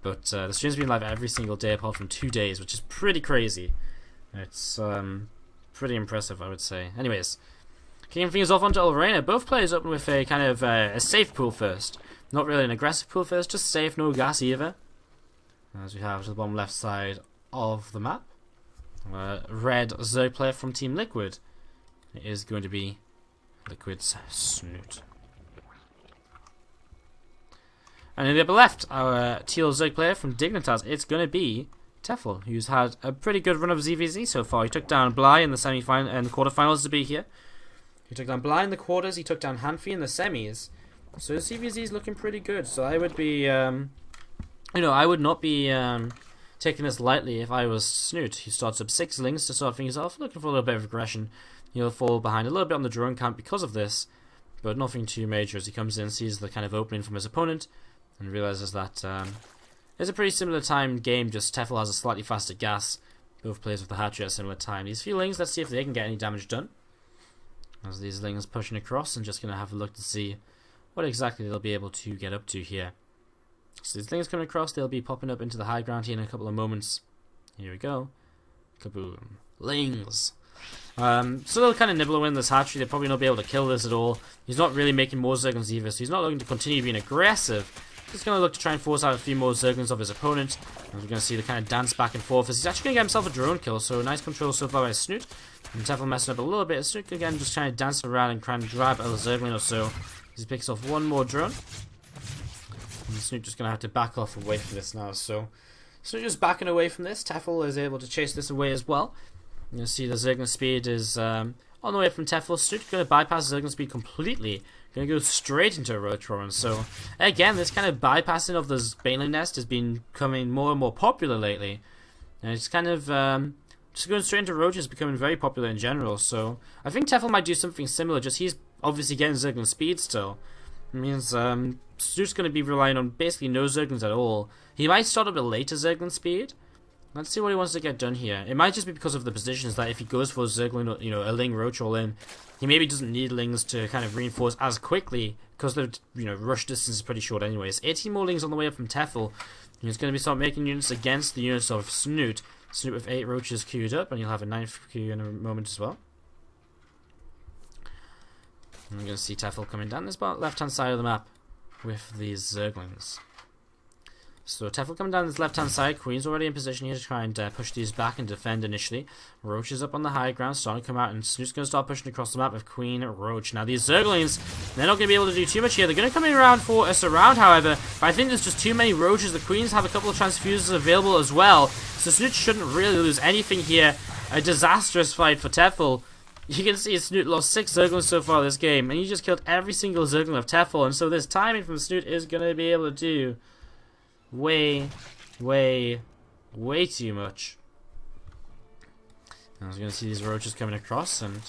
But the stream's been live every single day apart from 2 days, which is pretty crazy. It's pretty impressive, I would say. Anyways, kicking things off onto Lorena. Both players open with a kind of a safe pool first. Not really an aggressive pool first, just safe, no gas either. As we have to the bottom left side of the map. Red Zerg player from Team Liquid. It is going to be Liquid's Snute. And in the upper left, our teal Zerg player from Dignitas, it's going to be Tefel, who's had a pretty good run of ZvZ so far. He took down Bly in the semi-final and the quarterfinals to be here. He took down Bly in the quarters, he took down Hanfi in the semis. So ZvZ is looking pretty good. So I would be, I would not be taking this lightly if I was Snute. He starts up 6 links to start things off, looking for a little bit of aggression. He'll fall behind a little bit on the drone count because of this, but nothing too major as he comes in, sees the kind of opening from his opponent, and realizes that it's a pretty similar time game, just Tefel has a slightly faster gas. Both players with the hatchery at a similar time. These few lings, let's see if they can get any damage done. As these lings pushing across, and just going to have a look to see what exactly they'll be able to get up to here. So these lings coming across, they'll be popping up into the high ground here in a couple of moments. Here we go. Kaboom. Lings. So they'll kind of nibble away in this hatchery. They'll probably not be able to kill this at all. He's not really making more Zerglings either, so he's not looking to continue being aggressive. He's going to look to try and force out a few more Zerglings of his opponent. And we're going to see the kind of dance back and forth as he's actually going to get himself a drone kill. So nice control so far by Snute. And Tefel messing up a little bit. Snute again just trying to dance around and trying to grab a Zergling or so. He picks off one more drone. And Snute just going to have to back off away from this now. So Snute just backing away from this. Tefel is able to chase this away as well. You'll see the Zergling speed is on the way from Tefel. Snute going to bypass Zergling speed completely. Going to go straight into a Roach Warren. So again, this kind of bypassing of the Baneling Nest has been becoming more and more popular lately. And it's kind of just going straight into Roach is becoming very popular in general. So I think Tefel might do something similar. Just he's obviously getting Zergling speed still. It means Snute's going to be relying on basically no Zerglings at all. He might start up a later Zergling speed. Let's see what he wants to get done here. It might just be because of the positions that if he goes for a Zergling, a Ling Roach all in, he maybe doesn't need Lings to kind of reinforce as quickly because the rush distance is pretty short anyways. 18 more Lings on the way up from Tefel. He's going to be start making units against the units of Snute. Snute with 8 Roaches queued up, and you'll have a 9th queue in a moment as well. And we're going to see Tefel coming down this left hand side of the map with these Zerglings. So Tefel coming down this left hand side. Queen's already in position here to try and push these back and defend initially. Roach is up on the high ground, starting to come out, and Snute's going to start pushing across the map with Queen Roach. Now these Zerglings, they're not going to be able to do too much here. They're going to come in around for a surround, however, but I think there's just too many Roaches. The Queens have a couple of transfuses available as well, so Snute shouldn't really lose anything here. A disastrous fight for Tefel. You can see Snute lost 6 Zerglings so far this game, and he just killed every single Zergling of Tefel, and so this timing from Snute is going to be able to do way too much. I was going to see these Roaches coming across and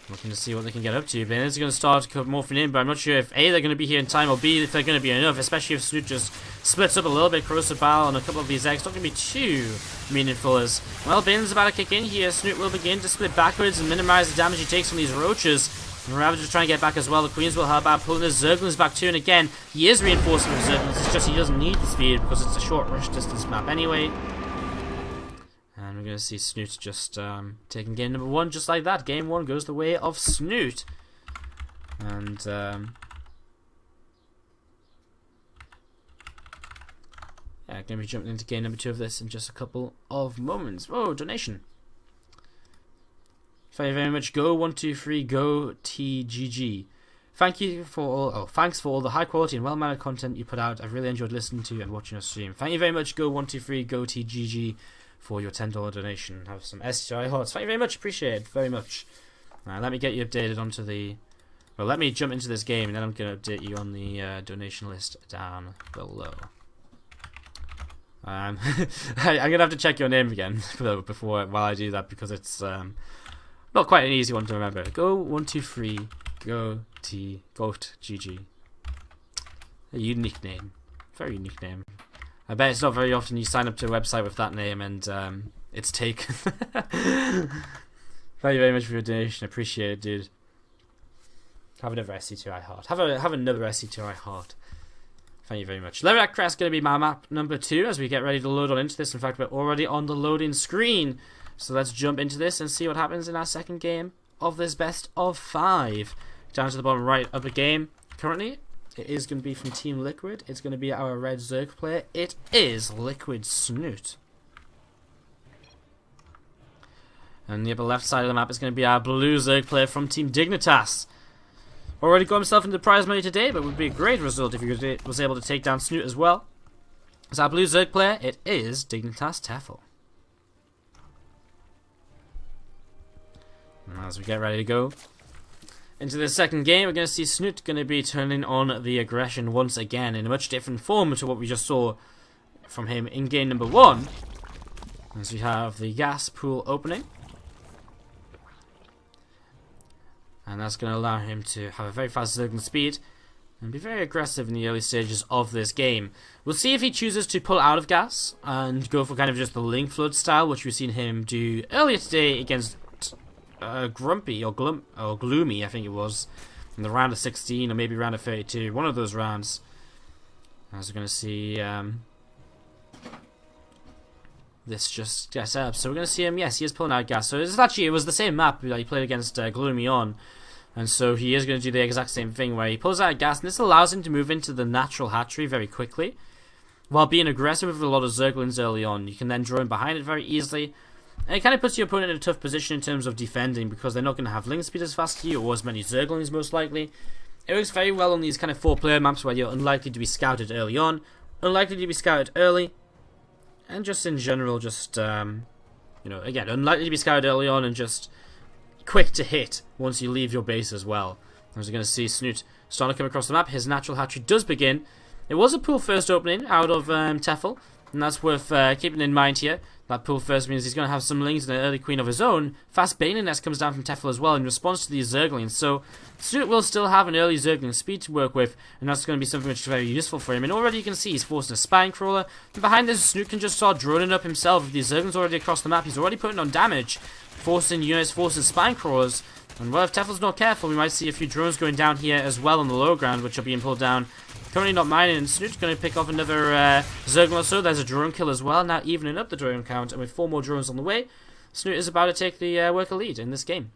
looking to see what they can get up to. But it's going to start morphing in, but I'm not sure if A, they're going to be here in time, or B, if they're going to be enough, especially if Snute just splits up a little bit. Corrosive Battle on a couple of these eggs, not going to be too meaningful as, well, Bane's about to kick in here. Snute will begin to split backwards and minimize the damage he takes from these Roaches. And Ravager's trying to get back as well. The Queens will help out, pulling his Zerglings back too. And again, he is reinforcing with Zerglings. It's just he doesn't need the speed because it's a short rush distance map anyway. And we're going to see Snute just taking game number 1 just like that. Game 1 goes the way of Snute. And yeah, going to be jumping into game number 2 of this in just a couple of moments. Whoa, donation. Thank you very much. GO123 Go TGG. Thank you for all. Thanks for all the high quality and well mannered content you put out. I've really enjoyed listening to and watching your stream. Thank you very much, GO123 Go TGG, for your $10 donation. Have some STI hearts. Thank you very much. Appreciate it very much. Let me get you updated onto the. Well, let me jump into this game, and then I'm going to update you on the donation list down below. I'm gonna have to check your name again while I do that because it's not quite an easy one to remember. Go123 Go GG. A unique name, very unique name. I bet it's not very often you sign up to a website with that name and it's taken. Thank you very much for your donation. Appreciate it, dude. Have another SC2I heart. Have another SC2I heart. Thank you very much. Leviat Crest going to be my map number 2 as we get ready to load on into this. In fact, we're already on the loading screen. So let's jump into this and see what happens in our second game of this best of 5. Down to the bottom right of the game. Currently, it is going to be from Team Liquid. It's going to be our red Zerg player. It is Liquid Snute. And the upper left side of the map is going to be our blue Zerg player from Team Dignitas. Already got himself into prize money today, but it would be a great result if he was able to take down Snute as well. As our blue Zerg player, it is Dignitas Tefel. And as we get ready to go into the second game, we're going to see Snute going to be turning on the aggression once again in a much different form to what we just saw from him in game number 1. As we have the gas pool opening. And that's going to allow him to have a very fast Zergling speed and be very aggressive in the early stages of this game. We'll see if he chooses to pull out of gas and go for kind of just the Link Flood style, which we've seen him do earlier today against Grumpy or Gloomy, I think it was, in the round of 16 or maybe round of 32, one of those rounds. As we're going to see this just get up. So we're going to see him, yes, he is pulling out gas. So it was the same map that he played against Gloomy on. And so he is going to do the exact same thing where he pulls out gas, and this allows him to move into the natural hatchery very quickly, while being aggressive with a lot of Zerglings early on. You can then draw in behind it very easily, and it kind of puts your opponent in a tough position in terms of defending, because they're not going to have link speed as fast as you, or as many Zerglings most likely. It works very well on these kind of 4-player maps where you're unlikely to be scouted early on, unlikely to be scouted early, and just in general, just, again, unlikely to be scouted early on and just quick to hit once you leave your base as well. As we're going to see Snute starting to come across the map, his natural hatchery does begin. It was a pool first opening out of Tefel, and that's worth keeping in mind here. That pool first means he's going to have some lings and an early queen of his own. Fast Baneling Nest comes down from Tefel as well in response to these Zerglings, so Snute will still have an early Zergling speed to work with, and that's going to be something which is very useful for him. And already you can see he's forcing a Spine Crawler, and behind this Snute can just start droning up himself. With these Zerglings already across the map, he's already putting on damage, forcing units, forcing Spine Crawlers. And well, if Tefel's not careful, we might see a few drones going down here as well on the low ground, which are being pulled down. Currently not mining, and Snoot's going to pick off another Zergling or so. There's a drone kill as well, now evening up the drone count, and with 4 more drones on the way, Snute is about to take the worker lead in this game.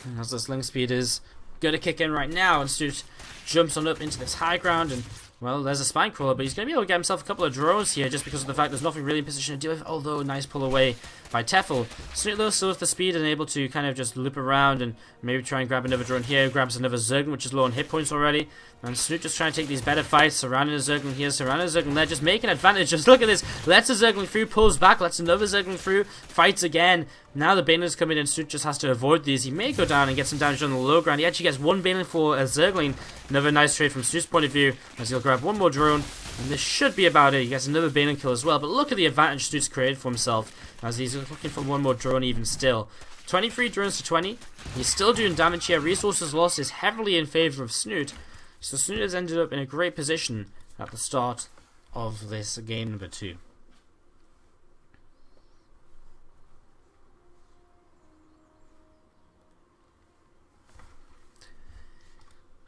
And as this link speed is going to kick in right now, and Snute jumps on up into this high ground, and well, there's a Spine Crawler, but he's going to be able to get himself a couple of drones here just because of the fact there's nothing really in position to deal with, although nice pull away by Tefel. Snute though still with the speed and able to kind of just loop around and maybe try and grab another drone here, grabs another Zergling which is low on hit points already, and Snute just trying to take these better fights, surrounding the Zergling here, surrounding the Zergling there, just making advantage. Just look at this, lets a Zergling through, pulls back, lets another Zergling through, fights again. Now the Banelings come in and Snute just has to avoid these. He may go down and get some damage on the low ground. He actually gets 1 Baneling for a Zergling. Another nice trade from Snute's point of view as he'll grab 1 more drone. And this should be about it. He gets another Baneling kill as well. But look at the advantage Snute's created for himself as he's looking for 1 more drone even still. 23 drones to 20. He's still doing damage here. Resources lost is heavily in favor of Snute. So Snute has ended up in a great position at the start of this game number 2.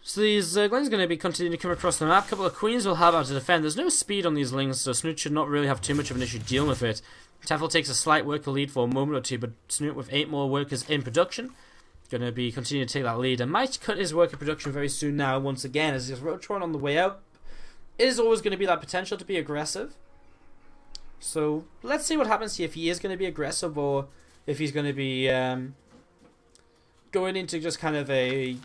So these Zerglings are going to be continuing to come across the map. A couple of queens will have out to defend. There's no speed on these lings, so Snute should not really have too much of an issue dealing with it. Tefel takes a slight worker lead for a moment or two, but Snute with 8 more workers in production, going to be continuing to take that lead, and might cut his worker production very soon now once again, as his Rotron on the way up is always going to be that potential to be aggressive. So let's see what happens here, if he is going to be aggressive or if he's going to be going into just kind of a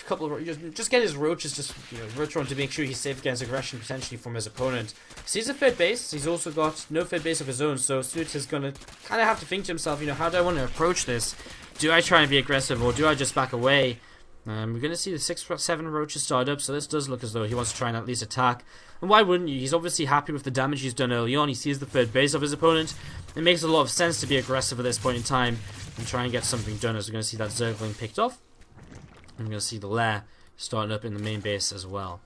couple of just get his roaches, just Rotron to make sure he's safe against aggression potentially from his opponent. Sees a third base. He's also got no third base of his own, so Snute is going to kind of have to think to himself, how do I want to approach this? Do I try and be aggressive or do I just back away? We're going to see the 6-7 roaches start up, so this does look as though he wants to try and at least attack. And why wouldn't you? He's obviously happy with the damage he's done early on. He sees the third base of his opponent. It makes a lot of sense to be aggressive at this point in time and try and get something done, as we're going to see that Zergling picked off. And we're going to see the lair starting up in the main base as well.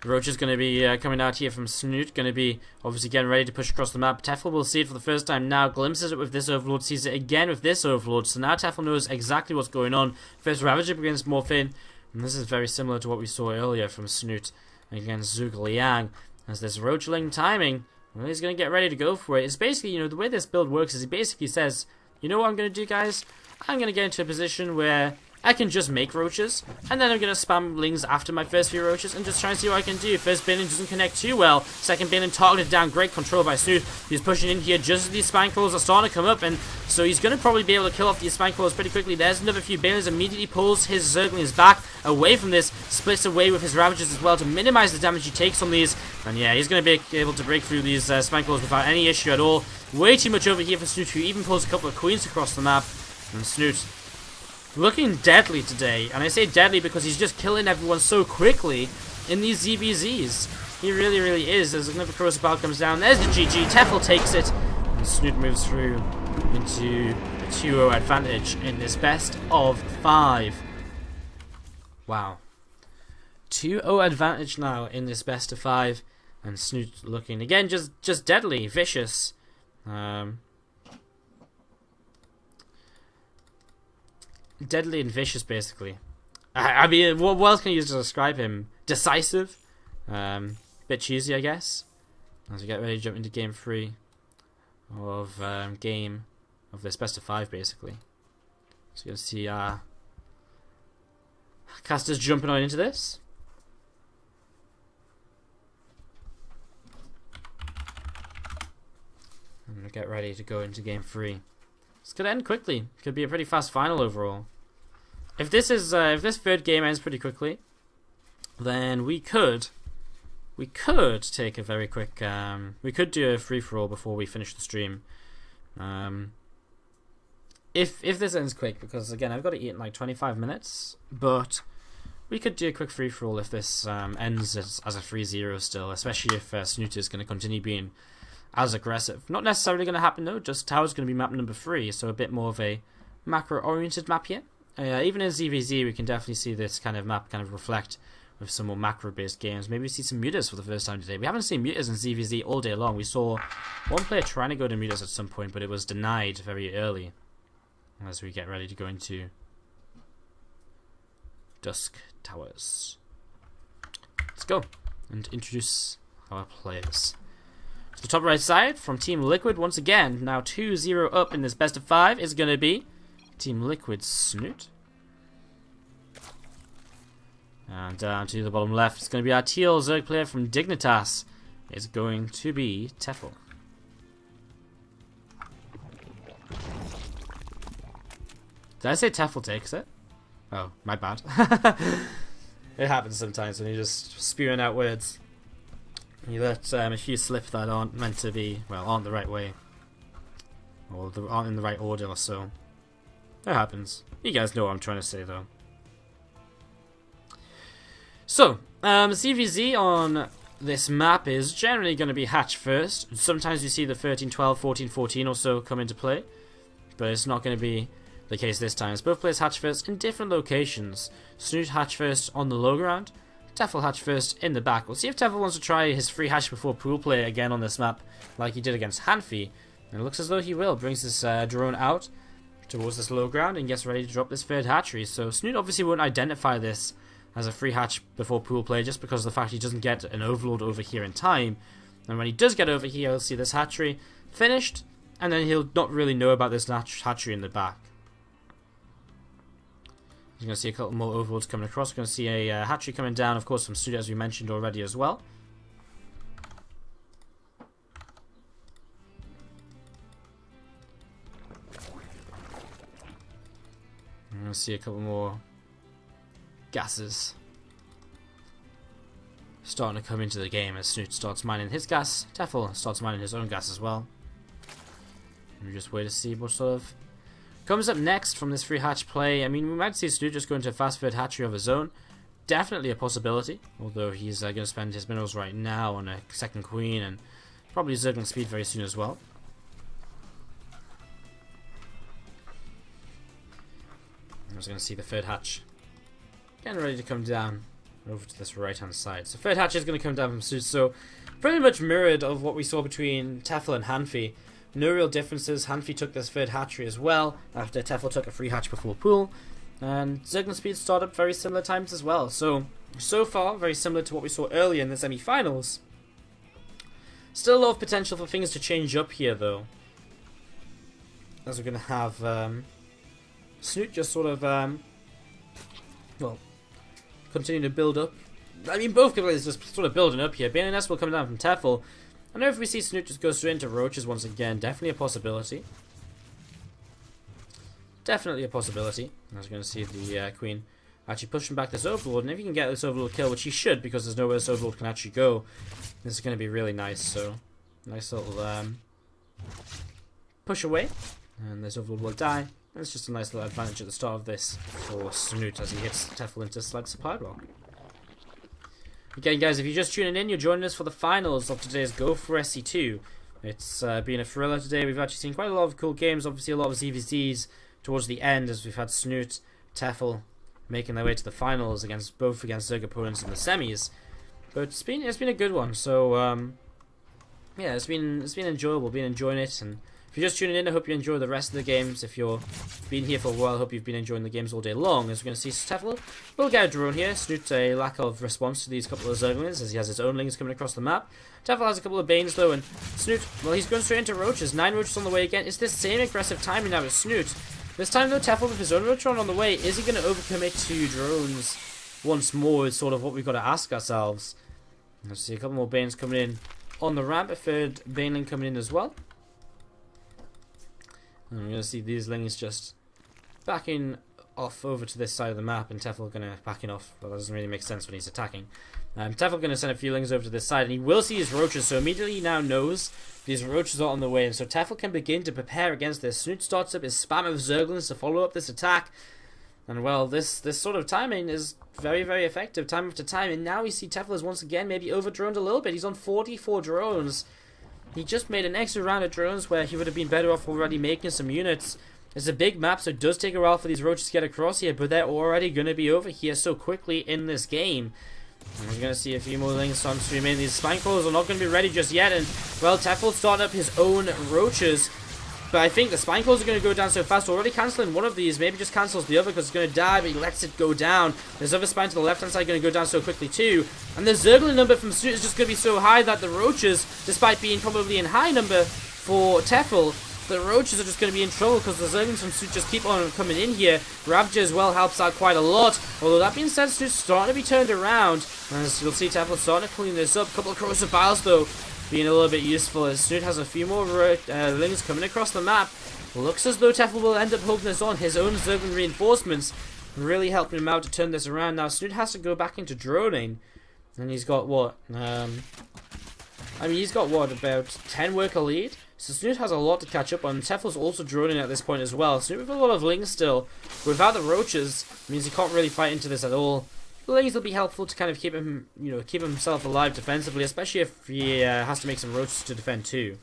Roach is going to be coming out here from Snute, going to be obviously getting ready to push across the map. Tefel will see it for the first time now, glimpses it with this Overlord, sees it again with this Overlord. So now Tefel knows exactly what's going on. First Ravager begins to morph in, and this is very similar to what we saw earlier from Snute against Zhuge Liang. As this Roachling timing, well, he's going to get ready to go for it. It's basically, you know, the way this build works is he basically says, you know what I'm going to do, guys? I'm going to get into a position where I can just make roaches, and then I'm going to spam lings after my first few roaches and just try and see what I can do. First Bailing doesn't connect too well. Second Bailing targeted down. Great control by Snute. He's pushing in here just as these Spankles are starting to come up, and so he's going to probably be able to kill off these Spankles pretty quickly. There's another few Bailings. Immediately pulls his Zerglings back away from this. Splits away with his Ravagers as well to minimize the damage he takes on these. And yeah, he's going to be able to break through these Spankles without any issue at all. Way too much over here for Snute, who even pulls a couple of Queens across the map. And Snute looking deadly today, and I say deadly because he's just killing everyone so quickly in these ZvZs. He really, really is. As another Corrosive Bile comes down, there's the GG. Tefel takes it, and Snute moves through into a 2-0 advantage in this best of 5. Wow. 2-0 advantage now in this best of 5, and Snute looking, again, just deadly, vicious. Deadly and vicious, basically. I mean, what else can you use to describe him? Decisive. Bit cheesy, I guess. As we get ready to jump into game 3 of this best of 5, basically. So you'll see casters jumping on into this. And we get ready to go into game 3. This could end quickly. Could be a pretty fast final overall. If this third game ends pretty quickly, then we could take a very quick. We could do a free for all before we finish the stream. If this ends quick, because again I've got to eat in like 25 minutes, but we could do a quick free for all if this ends as a 3-0 still, especially if Snute is going to continue being as aggressive. Not necessarily going to happen though, just Tower's going to be map number 3, so a bit more of a macro-oriented map here. Even in ZvZ, we can definitely see this kind of map kind of reflect with some more macro-based games. Maybe we see some mutas for the first time today. We haven't seen mutas in ZvZ all day long. We saw one player trying to go to mutas at some point, but it was denied very early as we get ready to go into Dusk Towers. Let's go and introduce our players. To the top right side from Team Liquid, once again, now 2-0 up in this best of 5 is going to be Team Liquid Snute. And down to the bottom left, it's going to be our teal Zerg player from Dignitas. It's going to be Tefel. Did I say Tefel takes it? Oh, my bad. It happens sometimes when you're just spewing out words. You let a few slip that aren't meant to be, well, aren't the right way. Or aren't in the right order or so. That happens. You guys know what I'm trying to say, though. So, ZvZ on this map is generally going to be hatch first. Sometimes you see the 13-12, 14-14 or so come into play. But it's not going to be the case this time. It's both players hatch first in different locations. Snute hatch first on the low ground. Tefel hatch first in the back. We'll see if Tefel wants to try his free hatch before pool play again on this map, like he did against Hanfi. And it looks as though he will. Brings this drone out towards this low ground and gets ready to drop this third hatchery. So Snute obviously won't identify this as a free hatch before pool play just because of the fact he doesn't get an overlord over here in time. And when he does get over here, he'll see this hatchery finished, and then he'll not really know about this hatchery in the back. You're going to see a couple more overlords coming across. You're going to see a hatchery coming down, of course, from Snute, as we mentioned already as well. You're going to see a couple more gases starting to come into the game as Snute starts mining his gas. Tefel starts mining his own gas as well. And we just wait to see what sort of comes up next from this free hatch play. I mean, we might see Snute just go into a fast third hatchery of his own. Definitely a possibility, although he's going to spend his minerals right now on a second queen and probably Zergling speed very soon as well. I was going to see the third hatch getting ready to come down over to this right-hand side. So third hatch is going to come down from Snute, so pretty much mirrored of what we saw between Tefel and Hanfi. No real differences. Hanfi took this third hatchery as well, after Tefel took a free hatch before pool. And Zerglin Speed start up very similar times as well. So far, very similar to what we saw earlier in the semi-finals. Still a lot of potential for things to change up here, though. As we're going to have Snute just sort of, well, continue to build up. I mean, both players just sort of building up here. BNS will come down from Tefel. I know if we see Snute just go straight into Roaches once again, definitely a possibility. Definitely a possibility. As we're going to see the Queen actually pushing back this Overlord, and if you can get this Overlord kill, which he should, because there's nowhere this Overlord can actually go, this is going to be really nice. So, nice little push away, and this Overlord will die. And it's just a nice little advantage at the start of this for Snute as he hits Tefel into Sled Supply Block. Again, guys, if you're just tuning in, you're joining us for the finals of today's GO4SC2. It's been a thriller today. We've actually seen quite a lot of cool games, obviously a lot of ZvZs towards the end, as we've had Snute, Tefel making their way to the finals against Zerg opponents in the semis. But it's been a good one. So yeah, it's been enjoyable. Been enjoying it. And if you're just tuning in, I hope you enjoy the rest of the games. If you're been here for a while, I hope you've been enjoying the games all day long. As we're going to see Tefel will get a drone here. Snute a lack of response to these couple of Zerglings as he has his own lings coming across the map. Tefel has a couple of Banes though, and Snute, well, he's going straight into Roaches. 9 Roaches on the way again. It's this same aggressive timing now with Snute. This time though, Tefel with his own Rotron on the way, is he going to overcommit to drones once more is sort of what we've got to ask ourselves. Let's see a couple more Banes coming in on the ramp, a third Baneling coming in as well. And we're going to see these Lings just backing off over to this side of the map, and Tefel going to backing off. Well, that doesn't really make sense when he's attacking. Tefel going to send a few Lings over to this side, and he will see his Roaches, so immediately he now knows these Roaches are on the way, and so Tefel can begin to prepare against this. Snute starts up his spam of Zerglings to follow up this attack, and well, this sort of timing is very, very effective, time after time, and now we see Tefel is once again maybe over-droned a little bit. He's on 44 drones. He just made an extra round of drones where he would have been better off already making some units. It's a big map, so it does take a while for these Roaches to get across here, but they're already going to be over here so quickly in this game. And we're going to see a few more Lings on stream in. These Spine Crawlers are not going to be ready just yet, and well, Tefel starting up his own Roaches. But I think the Spine Crawlers are going to go down so fast. Already cancelling one of these, maybe just cancels the other because it's going to die, but he lets it go down. There's other Spine to the left-hand side going to go down so quickly too. And the Zergling number from Snute is just going to be so high that the Roaches, despite being probably in high number for Tefel, the Roaches are just going to be in trouble because the Zerglings from Snute just keep on coming in here. Ravager as well helps out quite a lot. Although that being said, Snute's starting to be turned around. As you'll see, Tefel starting to clean this up. A couple of Corrosive Vials though being a little bit useful as Snute has a few more Lings coming across the map. Looks as though Tefel will end up holding this on. His own Zergling reinforcements really helping him out to turn this around. Now Snute has to go back into droning. And he's got what? I mean, he's got what? About 10 worker lead? So Snute has a lot to catch up on. Tefel's also droning at this point as well. Snute with a lot of Lings still. Without the Roaches, means he can't really fight into this at all. The Lings will be helpful to kind of keep him, keep himself alive defensively, especially if he has to make some Roaches to defend too.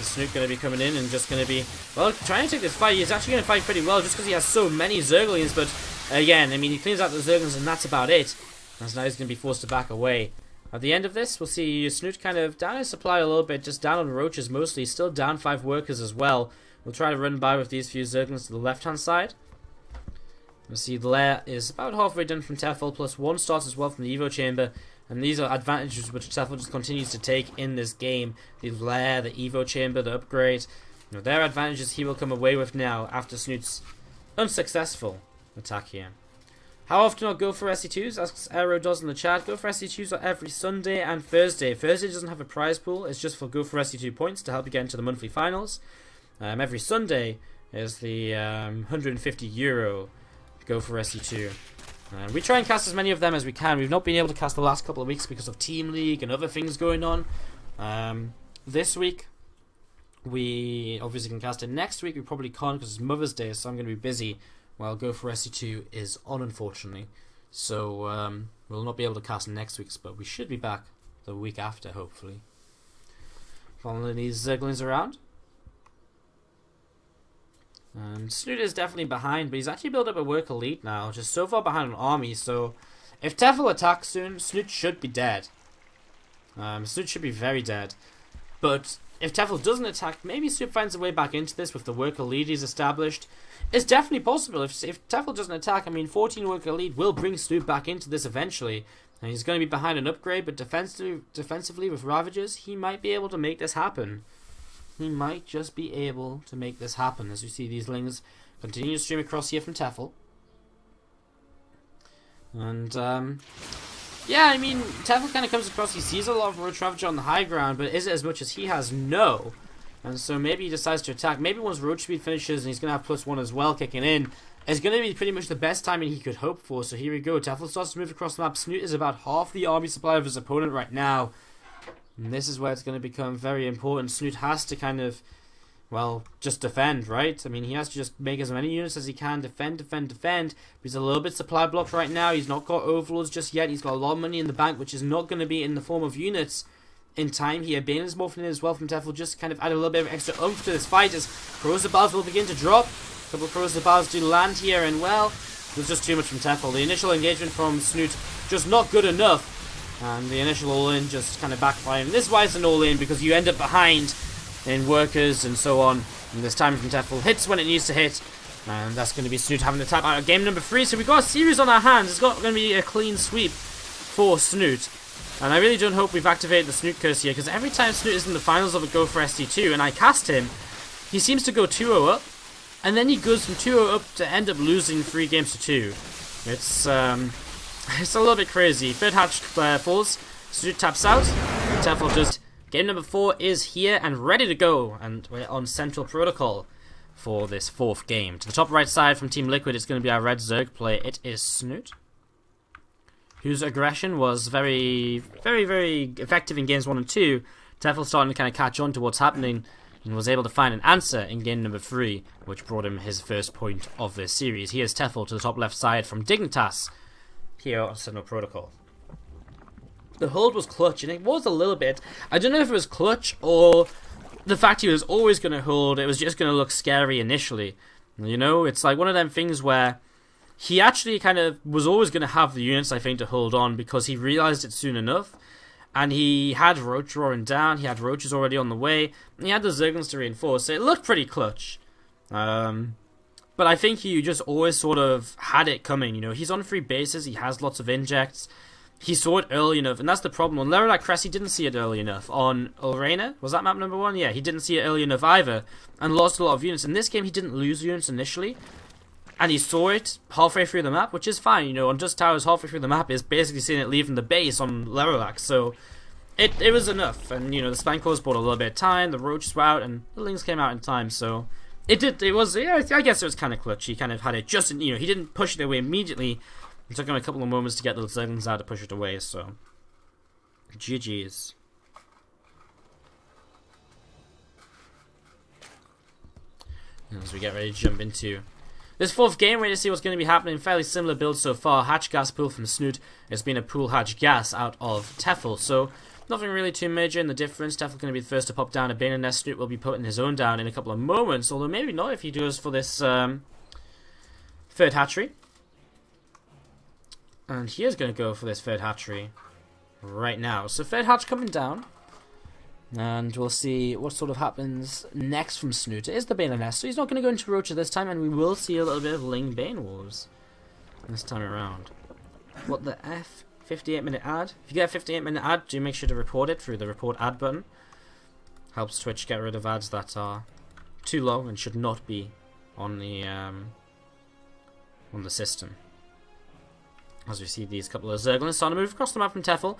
Snute going to be coming in and just going to be, well, trying to take this fight. He's actually going to fight pretty well just because he has so many Zerglings, but again, I mean, he cleans out the Zerglings and that's about it. And now he's going to be forced to back away. At the end of this, we'll see Snute kind of down his supply a little bit, just down on Roaches mostly, still down 5 workers as well. We'll try to run by with these few Zerglings to the left-hand side. We'll see the lair is about halfway done from Tefel, plus 1 starts as well from the Evo Chamber. And these are advantages which Tefel just continues to take in this game. The lair, the Evo Chamber, the upgrade. Their advantages he will come away with now after Snute's unsuccessful attack here. How often are GO4SC2s? Asks Aero does in the chat. GO4SC2s are every Sunday and Thursday. Thursday doesn't have a prize pool. It's just for GO4SC2 points to help you get into the monthly finals. Every Sunday is the €150 GO4SC2. We try and cast as many of them as we can. We've not been able to cast the last couple of weeks because of Team League and other things going on. This week, we obviously can cast it. Next week, we probably can't because it's Mother's Day, so I'm going to be busy while GO4SC2 is on, unfortunately. So, we'll not be able to cast next week's, but we should be back the week after, hopefully. Following these Zerglings around. Snute is definitely behind, but he's actually built up a worker lead now, just so far behind an army, so If Tefel attacks soon, Snute should be dead. Snute should be very dead. But if Tefel doesn't attack, maybe Snute finds a way back into this with the worker lead he's established. It's definitely possible. If Tefel doesn't attack, I mean, 14 worker lead will bring Snute back into this eventually. And he's going to be behind an upgrade, but defensively with Ravagers, he might be able to make this happen. He might just be able to make this happen. As you see these lings continue to stream across here from Tefel. And, yeah, I mean, Tefel kind of comes across, he sees a lot of Roach Ravager on the high ground, but is it as much as he has? No. And so maybe he decides to attack. Maybe once Roach Speed finishes and he's going to have +1 as well kicking in, it's going to be pretty much the best timing he could hope for. So here we go. Tefel starts to move across the map. Snute is about half the army supply of his opponent right now. And this is where it's going to become very important. Snute has to kind of, well, just defend, right? I mean, he has to just make as many units as he can. Defend. He's a little bit supply blocked right now. He's not got overlords just yet. He's got a lot of money in the bank, which is not going to be in the form of units in time here. Bane is morphing in as well from Tefel, just to kind of add a little bit of extra oomph to this fight as corrosive bars will begin to drop. A couple of corrosive bars do land here, and well, there's just too much from Tefel. The initial engagement from Snute just not good enough. And the initial all-in just kind of backfiring. This is why it's an all-in, because you end up behind in workers and so on. And this time from Tefel hits when it needs to hit. And that's going to be Snute having to tap out of game number 3. So we've got a series on our hands. It's going to be a clean sweep for Snute. And I really don't hope we've activated the Snute curse here, because every time Snute is in the finals of a GO4SC2 and I cast him, he seems to go 2-0 up. And then he goes from 2-0 up to end up losing 3 games to 2. It's a little bit crazy. Third hatch falls. Snute taps out. Tefel just... Game number 4 is here and ready to go. And we're on Central Protocol for this 4th game. To the top right side from Team Liquid, it's going to be our red Zerg player. It is Snute, whose aggression was very, very, very effective in games 1 and 2. Tefel starting to kind of catch on to what's happening and was able to find an answer in game number 3, which brought him his first point of this series. Here's Tefel to the top left side from Dignitas here on Central Protocol. The hold was clutch, and it was a little bit. I don't know if it was clutch or the fact he was always going to hold. It was just going to look scary initially. You know, it's like one of them things where he actually kind of was always going to have the units, I think, to hold on, because he realized it soon enough. And he had Roach roaring down, he had Roaches already on the way, and he had the Zerglings to reinforce. So it looked pretty clutch. But I think he just always sort of had it coming. You know, he's on 3 bases, he has lots of injects. He saw it early enough, and that's the problem. On Lerolac Crest, he didn't see it early enough. On Lorena, was that map number 1? Yeah, he didn't see it early enough either, and lost a lot of units. In this game, he didn't lose units initially, and he saw it halfway through the map, which is fine. You know, on Just Towers, halfway through the map is basically seeing it leaving the base on Lerolac, so it was enough. And, you know, the Spankos bought a little bit of time, the Roaches were out, and the Lings came out in time, so it was, yeah, I guess it was kind of clutch. He kind of had it just, you know, he didn't push it away immediately. It took him a couple of moments to get the Zerglings out to push it away, so GG's. As we get ready to jump into this 4th game, ready to see what's going to be happening. Fairly similar build so far. Hatch gas pool from Snute. It's been a pool hatch gas out of Tefel, so nothing really too major in the difference. Tefel going to be the first to pop down a Bane and Snute will be putting his own down in a couple of moments, although maybe not if he does for this 3rd hatchery. And he is going to go for this 3rd hatchery right now. So 3rd hatch coming down. And we'll see what sort of happens next from Snute. It is the Bane and S, so he's not going to go into Roacher this time. And we will see a little bit of Ling Bane Wars this time around. What the F? 58-minute ad? If you get a 58-minute ad, do make sure to report it through the report ad button. Helps Twitch get rid of ads that are too long and should not be on the system. As we see these couple of Zerglings starting to move across the map from Tefel.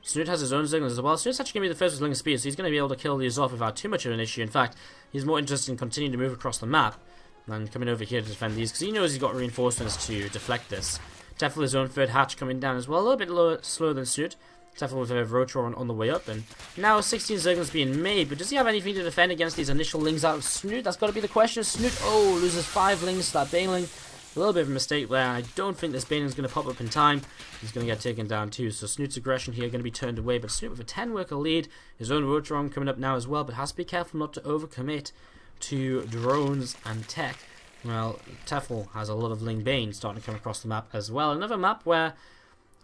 Snute has his own Zerglings as well. Snute's actually going to be the first with Ling Speed, so he's going to be able to kill these off without too much of an issue. In fact, he's more interested in continuing to move across the map than coming over here to defend these, because he knows he's got reinforcements to deflect this. Tefel his own 3rd hatch coming down as well, a little bit slower than Snute. Tefel with a Roach on the way up, and now 16 Zerglings being made, but does he have anything to defend against these initial Lings out of Snute? That's got to be the question. Snute, oh, loses 5 Lings to that Baneling. A little bit of a mistake there. I don't think this Baneling's going to pop up in time. He's going to get taken down too. So Snute's aggression here going to be turned away. But Snute with a 10 worker lead. His own Roach coming up now as well. But has to be careful not to overcommit to drones and tech. Well, Tefel has a lot of Ling Bane starting to come across the map as well. Another map where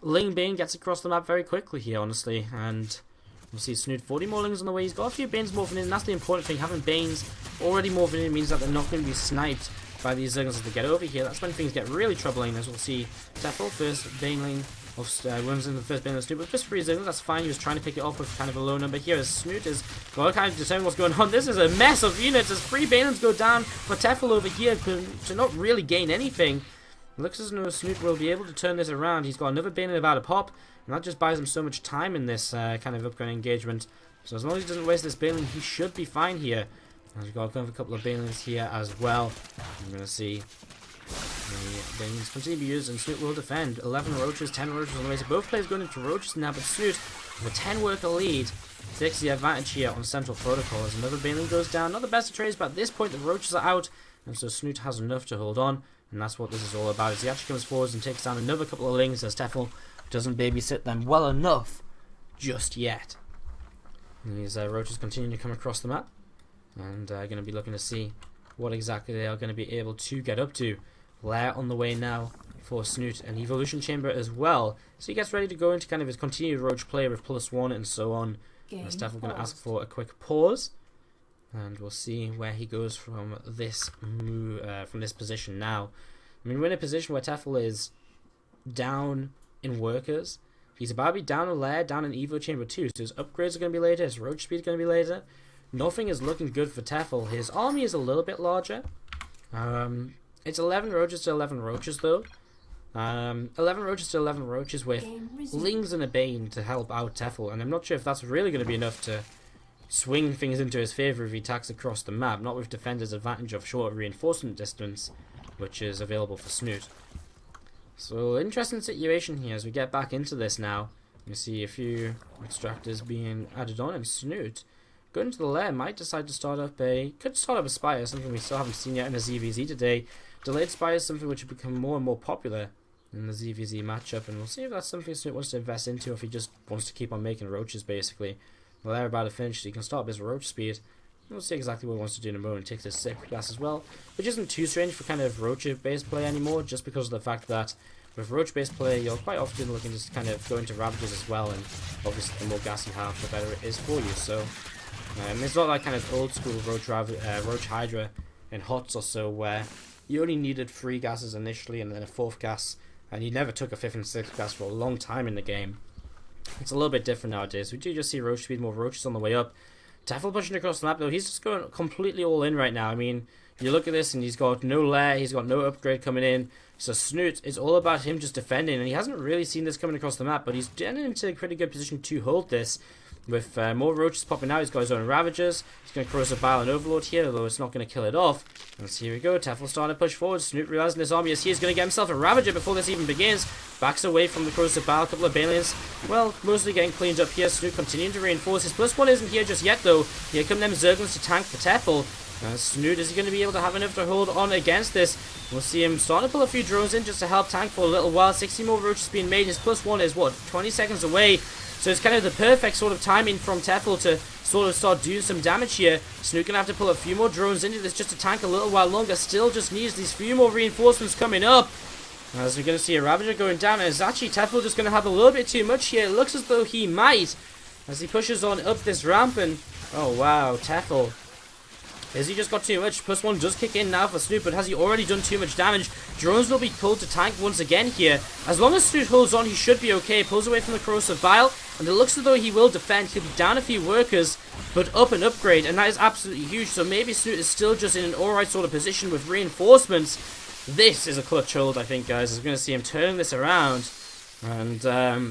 Ling Bane gets across the map very quickly here, honestly. And we'll see Snute 40 more Lings on the way. He's got a few Banes morphing in, and that's the important thing. Having Banes already morphing in means that they're not going to be sniped by these Zerglings as they get over here. That's when things get really troubling, as we'll see Tefel, first Baneling, runs in the first Baneling Snute, but just 3 Zerglings, that's fine. He was trying to pick it off with kind of a low number here, as Snute is well, kind of determining what's going on. This is a mess of units as 3 Banelings go down for Tefel over here to not really gain anything. It looks as though Snute will be able to turn this around. He's got another Baneling about to pop, and that just buys him so much time in this kind of upgrade engagement. So as long as he doesn't waste this Baneling, he should be fine here. And we've got a couple of Banelings here as well. I'm going to see the Banelings continue to be used, and Snute will defend. 11 Roaches, 10 Roaches on the way. So both players going into Roaches now, but Snute, with a 10 worker lead, takes the advantage here on Central Protocol as another Baneling goes down. Not the best of trades, but at this point the Roaches are out, and so Snute has enough to hold on. And that's what this is all about, as he actually comes forwards and takes down another couple of Lings, as Tefel doesn't babysit them well enough just yet. And these Roaches continue to come across the map, and going to be looking to see what exactly they are going to be able to get up to. Lair on the way now for Snute, and Evolution Chamber as well. So he gets ready to go into kind of his continued Roach play with +1 and so on. As Tefel going to ask for a quick pause, and we'll see where he goes from this from this position now. I mean, we're in a position where Tefel is down in workers. He's about to be down in Lair, down in Evo Chamber too. So his upgrades are going to be later, his Roach speed is going to be later. Nothing is looking good for Tefel. His army is a little bit larger. It's 11 Roaches to 11 Roaches though. 11 Roaches to 11 Roaches with Lings and a Bane to help out Tefel. And I'm not sure if that's really going to be enough to swing things into his favour if he attacks across the map. Not with Defender's advantage of short reinforcement distance, which is available for Snute. So, interesting situation here as we get back into this now. You see a few extractors being added on, and Snute, going into the lair, might decide to start up could start up a Spire, something we still haven't seen yet in a ZvZ today. Delayed Spire is something which will become more and more popular in the ZvZ matchup, and we'll see if that's something Snute wants to invest into, or if he just wants to keep on making Roaches, basically. The lair about to finish, so he can start up his Roach speed. We'll see exactly what he wants to do in a moment. Takes his Sacred Gas as well, which isn't too strange for kind of Roach-based play anymore, just because of the fact that with Roach-based play, you're quite often looking to kind of go into Ravages as well, and obviously the more gas you have, the better it is for you. So it's not like kind of old school Roach Hydra in HOTS or so, where you only needed 3 gases initially and then a 4th gas, and you never took a 5th and 6th gas for a long time in the game. It's a little bit different nowadays. We do just see Roach speed, more Roaches on the way up. Tefel pushing across the map though, he's just going completely all in right now. I mean, you look at this and he's got no lair, he's got no upgrade coming in. So Snute, it's all about him just defending, and he hasn't really seen this coming across the map, but he's getting into a pretty good position to hold this. With more Roaches popping out, he's got his own Ravagers. He's going to cross a Bile and Overlord here, although it's not going to kill it off. And so here we go, Tefel starting to push forward. Snute realizing his army is here. He's going to get himself a Ravager before this even begins. Backs away from the Corrosive Bile, a couple of Banelings. Well, mostly getting cleaned up here. Snute continuing to reinforce. His +1 isn't here just yet, though. Here come them Zerglings to tank for Tefel. Snute, is he going to be able to have enough to hold on against this? We'll see him starting to pull a few drones in just to help tank for a little while. 60 more Roaches being made. His +1 is, what, 20 seconds away? So it's kind of the perfect sort of timing from Tefel to sort of start doing some damage here. Snute gonna have to pull a few more drones into this just to tank a little while longer. Still just needs these few more reinforcements coming up. As we're gonna see a Ravager going down, and is actually Tefel just gonna have a little bit too much here. It looks as though he might, as he pushes on up this ramp, and oh wow, Tefel. Has he just got too much? +1 does kick in now for Snute, but has he already done too much damage? Drones will be pulled to tank once again here. As long as Snute holds on, he should be okay. Pulls away from the Corrosive Bile, and it looks as though he will defend. He'll be down a few workers, but up an upgrade, and that is absolutely huge. So maybe Snute is still just in an alright sort of position with reinforcements. This is a clutch hold, I think, guys. We're going to see him turn this around, and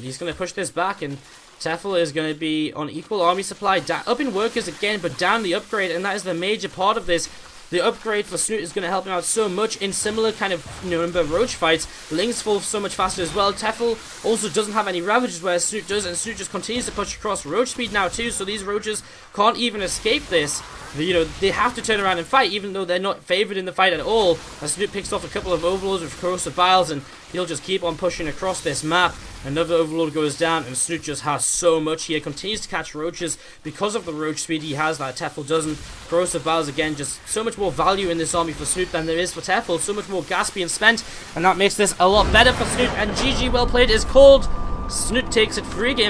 he's going to push this back, and Tefel is going to be on equal army supply, up in workers again, but down the upgrade, and that is the major part of this. The upgrade for Snute is going to help him out so much in similar kind of number of Roach fights. Lings fall so much faster as well. Tefel also doesn't have any Ravages, whereas Snute does, and Snute just continues to push across Roach speed now too, so these Roaches can't even escape this. They have to turn around and fight, even though they're not favoured in the fight at all. As Snute picks off a couple of Overlords with Corrosive Biles, and He'll just keep on pushing across this map. Another Overlord goes down, and Snute just has so much here. Continues to catch roaches because of the roach speed he has that Tefel doesn't. Corrosive Bows again, just so much more value in this army for Snute than there is for Tefel. So much more gas being spent, and that makes this a lot better for Snute. And GG well played is called. Snute takes it 3 games